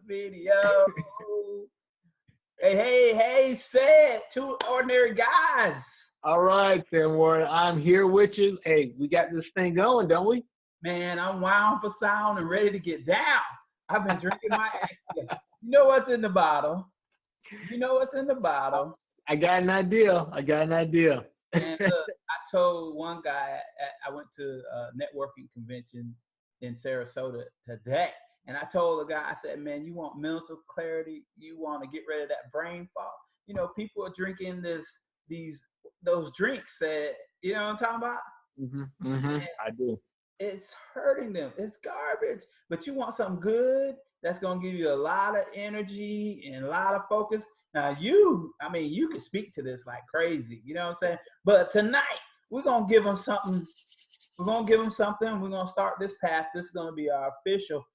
Video. Hey, said two ordinary guys. All right, Sam Warren, I'm here with you. Hey, we got this thing going, don't we? Man, I'm wound for sound and ready to get down. I've been drinking my extra. You know what's in the bottle. You know what's in the bottle. I got an idea. And look, I told one guy, I went to a networking convention in Sarasota today. And I told the guy, I said, man, you want mental clarity? You want to get rid of that brain fog? You know, people are drinking those drinks that, you know what I'm talking about? I do. It's hurting them. It's garbage. But you want something good that's going to give you a lot of energy and a lot of focus. Now, you can speak to this like crazy. You know what I'm saying? But tonight, we're going to give them something. We're going to give them something. We're going to start this path. This is going to be our official.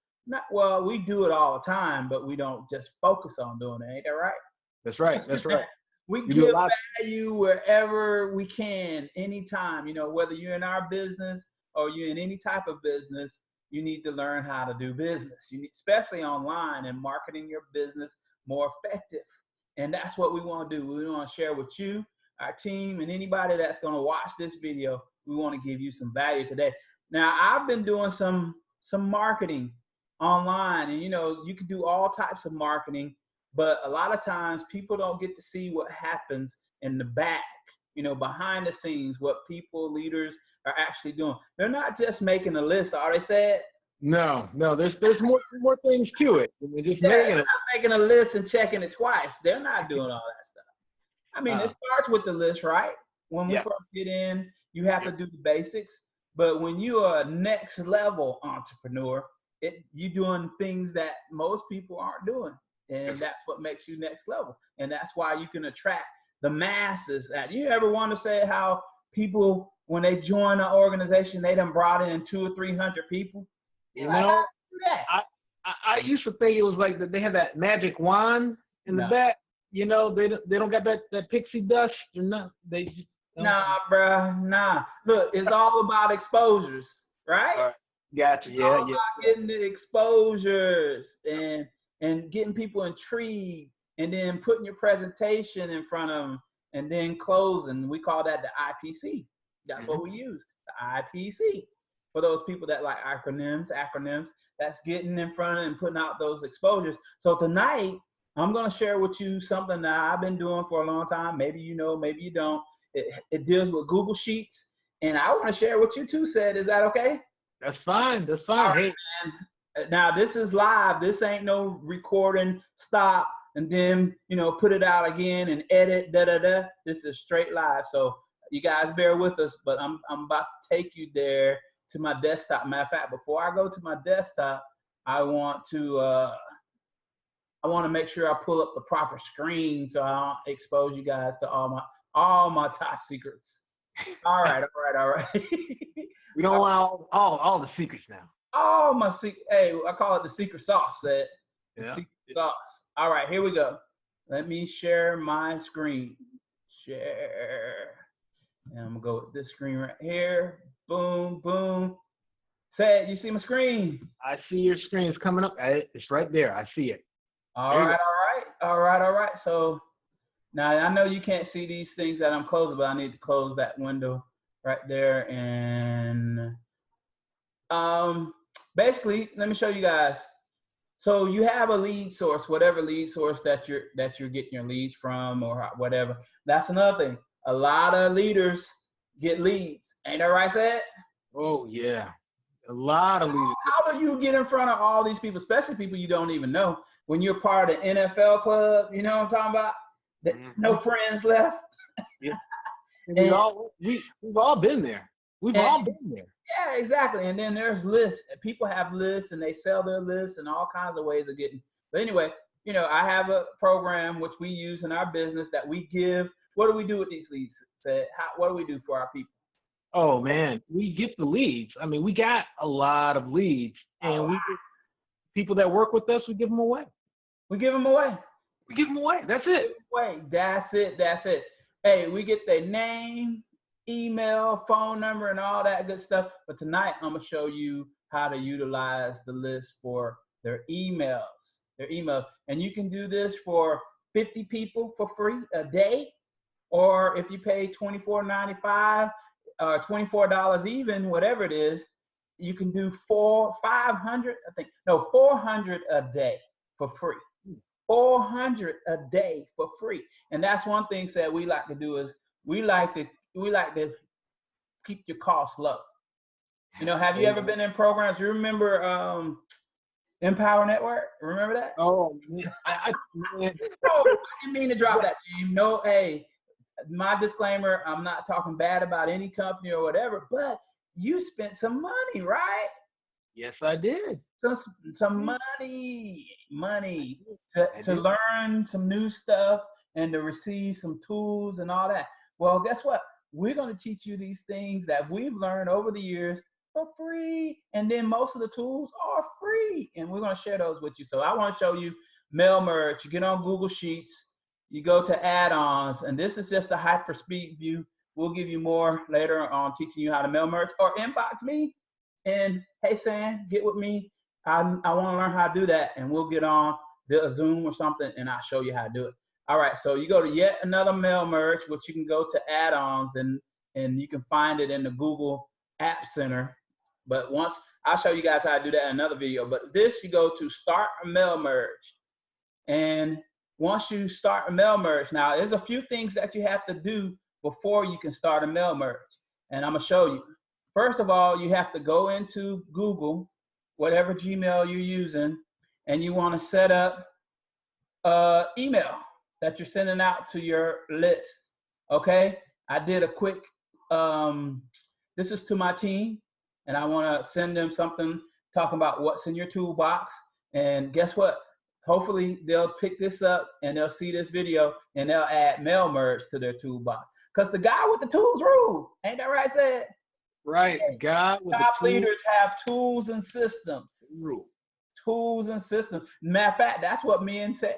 We do it all the time, but we don't just focus on doing it. Ain't that right? That's right. We give value wherever we can, anytime. You know, whether you're in our business or you're in any type of business, you need to learn how to do business. You need, especially online and marketing your business more effective. And that's what we want to do. We want to share with you, our team, and anybody that's going to watch this video. We want to give you some value today. Now, I've been doing some marketing online, and you know, you can do all types of marketing, but a lot of times people don't get to see what happens in the back, you know, behind the scenes, what people, leaders are actually doing. They're not just making a list, are they, said? No, there's more things to it. They're just they're not making a list and checking it twice. They're not doing all that stuff. I mean, it starts with the list, right? When we first get in, you have to do the basics, but when you are a next level entrepreneur, you're doing things that most people aren't doing. And that's what makes you next level. And that's why you can attract the masses. You ever want to say how people, when they join an organization, they done brought in 200 or 300 people? You know, I used to think it was like that they have that magic wand in the back. You know, they don't got that pixie dust or nothing. They just nah. Look, it's all about exposures, right? All right. Gotcha. Yeah, all about getting the exposures and getting people intrigued, and then putting your presentation in front of them, and then closing. We call that the IPC. That's what we use, the IPC. For those people that like acronyms, that's getting in front of and putting out those exposures. So tonight, I'm going to share with you something that I've been doing for a long time. Maybe you know, maybe you don't. It deals with Google Sheets, and I want to share what you too said. Is that okay? That's fine. All right, man. Now, this is live. This ain't no recording, stop, and then, you know, put it out again and edit, This is straight live. So you guys bear with us, but I'm about to take you there to my desktop. Matter of fact, before I go to my desktop, I want to make sure I pull up the proper screen so I don't expose you guys to all my top secrets. All right. We don't want all the secrets now. All my secret. Hey, I call it the secret sauce. The secret sauce. All right, here we go. Let me share my screen. Share. And I'm gonna go with this screen right here. Boom, boom. Say, you see my screen? I see your screen. It's coming up. It's right there. I see it. All right. So now I know you can't see these things that I'm closing, but I need to close that window right there. And basically, let me show you guys. So you have a lead source, whatever lead source that you're getting your leads from, or whatever. That's another thing. A lot of leaders get leads. Ain't that right, Seth? Oh yeah, a lot of leaders. How do you get in front of all these people, especially people you don't even know? When you're part of the NFL club, you know what I'm talking about? No friends left. Yeah. We've all been there. We've all been there. Yeah, exactly. And then there's lists. People have lists, and they sell their lists, and all kinds of ways of getting. But anyway, you know, I have a program which we use in our business that we give. What do we do with these leads? What do we do for our people? Oh man, we get the leads. I mean, we got a lot of leads, and people that work with us, we give them away. We give them away. That's it. That's it. Hey, we get their name, email, phone number, and all that good stuff. But tonight, I'm going to show you how to utilize the list for their emails. their emails. And you can do this for 50 people for free a day, or if you pay $24.95 or $24 even, whatever it is, you can do 500, I think, no, 400 a day for free. 400 a day for free. And that's one thing that we like to do is we like to keep your costs low. You know, have you ever been in programs? You remember Empower Network? Remember that? Oh, man. Man. Oh, I didn't mean to drop that. No, hey, my disclaimer, I'm not talking bad about any company or whatever, but you spent some money, right? Yes, I did. Some money to learn some new stuff and to receive some tools and all that. Well, guess what? We're going to teach you these things that we've learned over the years for free. And then most of the tools are free. And we're going to share those with you. So I want to show you Mail Merge. You get on Google Sheets, you go to add-ons, and this is just a hyper speed view. We'll give you more later on teaching you how to mail merge, or inbox me and, hey, Sam, get with me. I want to learn how to do that, and we'll get on a Zoom or something, and I'll show you how to do it. All right, so you go to yet another mail merge, which you can go to add-ons, and you can find it in the Google App Center. But once, I'll show you guys how to do that in another video. But this, you go to start a mail merge. And once you start a mail merge, now there's a few things that you have to do before you can start a mail merge. And I'm gonna show you. First of all, you have to go into Google, whatever Gmail you're using, and you wanna set up email that you're sending out to your list, okay? I did a quick, this is to my team, and I wanna send them something talking about what's in your toolbox. And guess what? Hopefully they'll pick this up and they'll see this video and they'll add mail merge to their toolbox. Because the guy with the tools rule. Ain't that right, Said? Right, God with top the leaders have tools and systems. Rule. Tools and systems. Matter of fact, that's what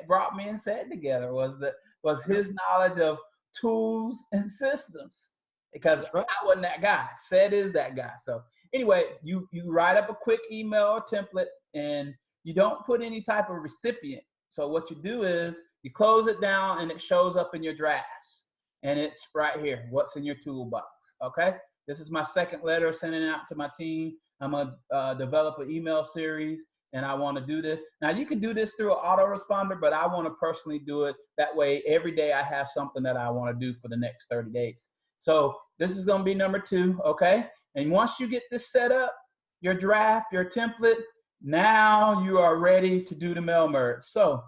brought me and Said together, was his knowledge of tools and systems. Because I wasn't that guy. Said is that guy. So anyway, you write up a quick email or template, and you don't put any type of recipient. So what you do is you close it down and it shows up in your drafts. And it's right here, what's in your toolbox, okay? This is my second letter sending out to my team. I'm gonna develop an email series, and I wanna do this. Now you can do this through an autoresponder, but I wanna personally do it. That way, every day I have something that I wanna do for the next 30 days. So this is gonna be number 2, okay? And once you get this set up, your draft, your template, now you are ready to do the mail merge. So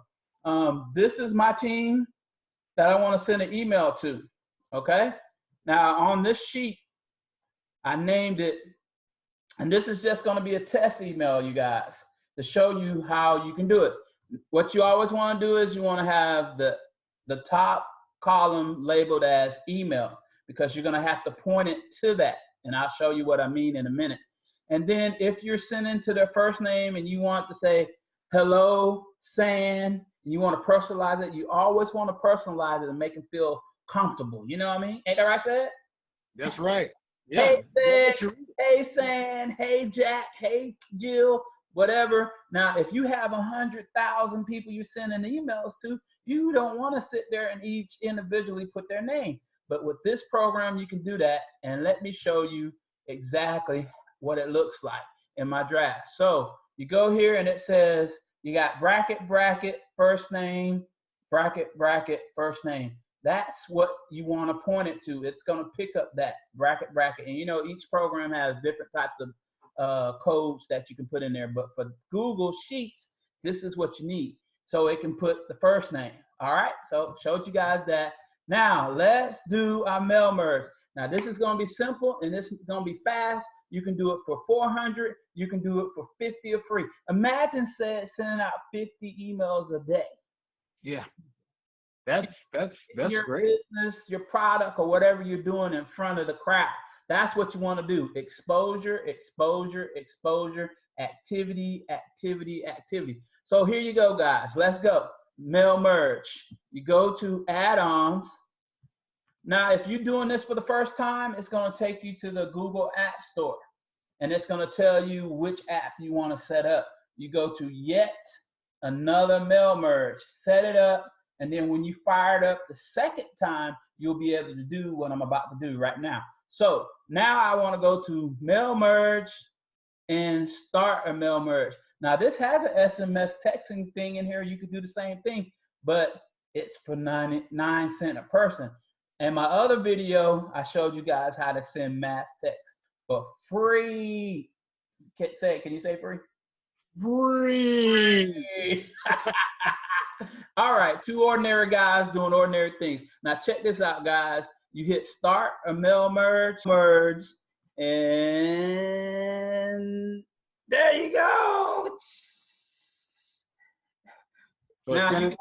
this is my team that I want to send an email to, okay? Now on this sheet, I named it, and this is just going to be a test email, you guys, to show you how you can do it. What you always want to do is you want to have the top column labeled as email, because you're going to have to point it to that, and I'll show you what I mean in a minute. And then if you're sending to their first name and you want to say, hello, San, and you want to personalize it, you always want to personalize it and make them feel comfortable. You know what I mean? Ain't that right, Said? That's right. Yeah. Hey, San, hey, Jack, hey, Jill, whatever. Now, if you have 100,000 people you're sending emails to, you don't want to sit there and each individually put their name. But with this program, you can do that. And let me show you exactly what it looks like in my draft. So you go here and it says you got bracket, bracket, first name, bracket, bracket, first name. That's what you want to point it to. It's going to pick up that bracket, bracket. And you know, each program has different types of codes that you can put in there. But for Google Sheets, this is what you need. So it can put the first name. All right. So showed you guys that. Now let's do our mail merge. Now this is going to be simple and this is going to be fast. You can do it for 400. You can do it for 50 or free. Imagine sending out 50 emails a day. Yeah, that's your great. Business, your product, or whatever you're doing in front of the crowd. That's what you want to do. Exposure, exposure, exposure, activity, activity, activity. So here you go, guys. Let's go. Mail merge. You go to add-ons. Now, if you're doing this for the first time, it's going to take you to the Google App Store, and it's going to tell you which app you want to set up. You go to yet another mail merge, set it up, and then when you fire it up the second time, you'll be able to do what I'm about to do right now. So now I want to go to mail merge and start a mail merge. Now this has an SMS texting thing in here. You can do the same thing, but it's for 99 cents a person. And my other video, I showed you guys how to send mass text for free. Can you say free? Free. All right, two ordinary guys doing ordinary things. Now check this out, guys. You hit start a mail merge, and there you go. Now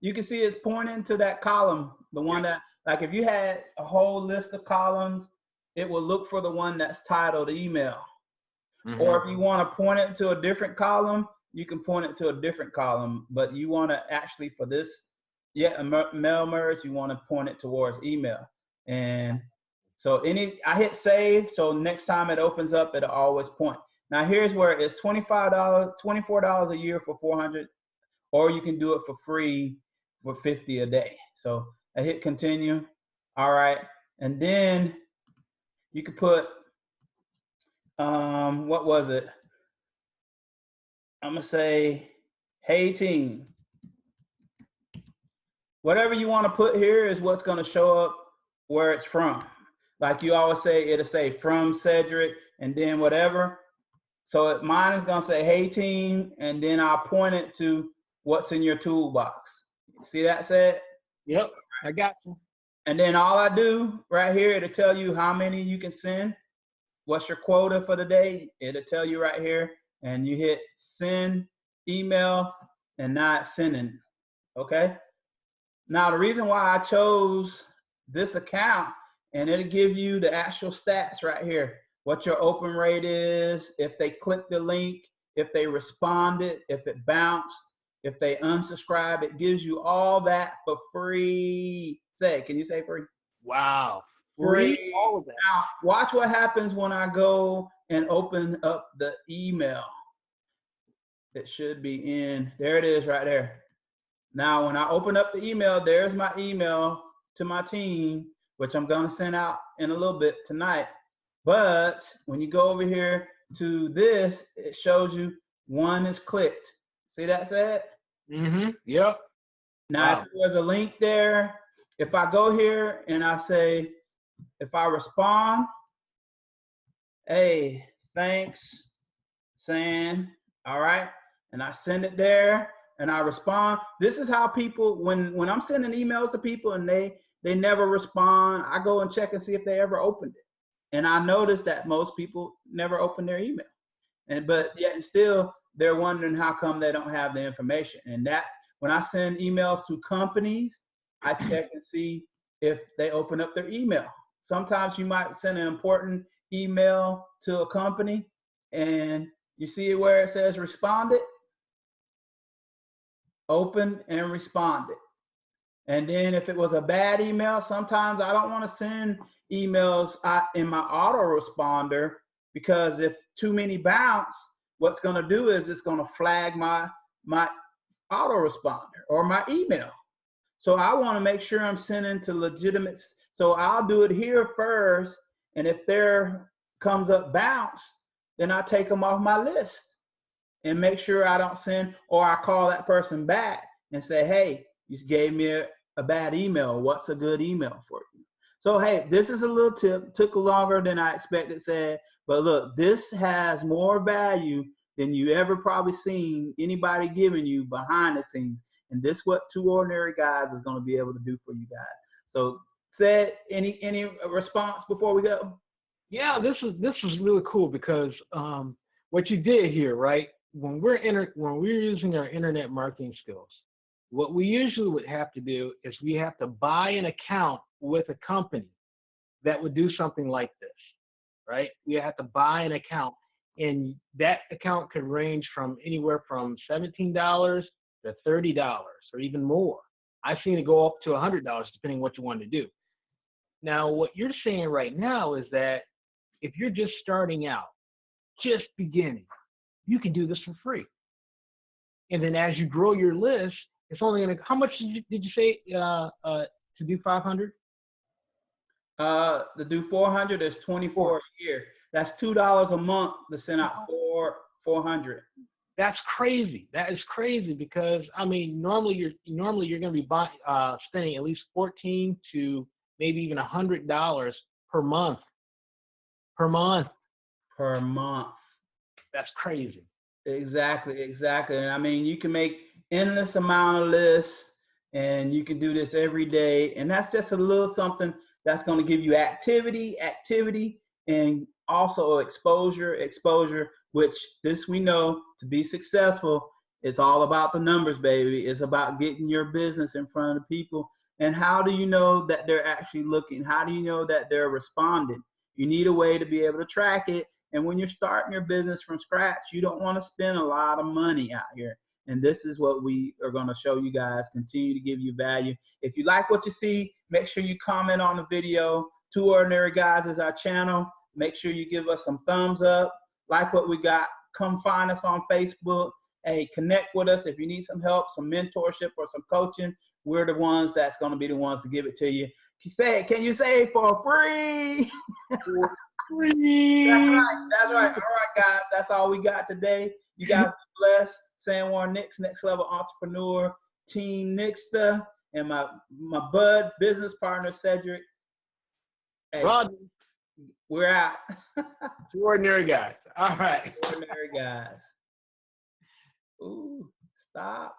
you can see it's pointing to that column, the one that, like if you had a whole list of columns, it will look for the one that's titled email. Or if you want to point it to a different column, you can point it to a different column, but you want to actually, for this mail merge, you want to point it towards email. And so I hit save, so next time it opens up, it'll always point. Now here's where it's $24 a year for 400, or you can do it for free for 50 a day. So I hit continue. All right, and then you could put what was it? I'm gonna say, hey team. Whatever you want to put here is what's gonna show up where it's from. Like you always say, it'll say from Cedric and then whatever. So mine is gonna say, hey team, and then I'll point it to what's in your toolbox. See that said? Yep, I got you. And then all I do right here, it'll tell you how many you can send. What's your quota for the day? It'll tell you right here. And you hit send email, and now it's sending. Okay. Now the reason why I chose this account, and it'll give you the actual stats right here, what your open rate is, if they click the link, if they responded, if it bounced, if they unsubscribe, it gives you all that for free. Can you say free? Wow. Free. All of that. Now watch what happens when I go and open up the email. It should be in, there it is right there. Now when I open up the email, there's my email to my team, which I'm gonna send out in a little bit tonight. But when you go over here to this, it shows you one is clicked. See that said? Yep. Now if there's a link there, if I go here and I say, if I respond, hey, thanks, San, all right, and I send it there and I respond. This is how people, when I'm sending emails to people and they never respond, I go and check and see if they ever opened it. And I noticed that most people never open their email. But yet still, they're wondering how come they don't have the information. And that, when I send emails to companies, I check and see if they open up their email. Sometimes you might send an important email to a company and you see where it says responded, open and responded. And then if it was a bad email, sometimes I don't want to send emails in my autoresponder, because if too many bounce, what's going to do is it's going to flag my autoresponder or my email. So I want to make sure I'm sending to legitimate. So I'll do it here first. And if there comes up bounce, then I take them off my list and make sure I don't send, or I call that person back and say, hey, you gave me a bad email. What's a good email for you? So, hey, this is a little tip. Took longer than I expected, said, but look, this has more value than you ever probably seen anybody giving you behind the scenes. And this is what two ordinary guys is going to be able to do for you guys. So, said, any response before we go? Yeah, this was really cool, because what you did here, right? When we're using our internet marketing skills, what we usually would have to do is we have to buy an account with a company that would do something like this, right? We have to buy an account, and that account could range from anywhere from $17 to $30 or even more. I've seen it go up to $100 depending on what you want to do. Now, what you're saying right now is that if you're just starting out, just beginning, you can do this for free. And then as you grow your list, it's only going to, how much did you say to do 500? To do 400 is 24 a year. That's $2 a month to send out 400. That's crazy. That is crazy because I mean, normally you're going to be spending at least 14 to maybe even $100 per month. Per month. Per month. That's crazy. Exactly. And I mean, you can make endless amount of lists, and you can do this every day. And that's just a little something that's going to give you activity, and also exposure, which this we know to be successful, it's all about the numbers, baby. It's about getting your business in front of people. And how do you know that they're actually looking? How do you know that they're responding? You need a way to be able to track it. And when you're starting your business from scratch, you don't want to spend a lot of money out here. And this is what we are going to show you guys, continue to give you value. If you like what you see, make sure you comment on the video. Two Ordinary Guys is our channel. Make sure you give us some thumbs up. Like what we got, come find us on Facebook. Hey, connect with us if you need some help, some mentorship, or some coaching. We're the ones that's going to be the ones to give it to you. Can you say it for free? Free. That's right. All right, guys. That's all we got today. You guys be blessed. San Juan Nix, Next Level Entrepreneur, Team Nixta, and my bud business partner Cedric. Hey, Rodney. we're out. Two Ordinary Guys. All right. Ordinary Guys. Ooh, stop.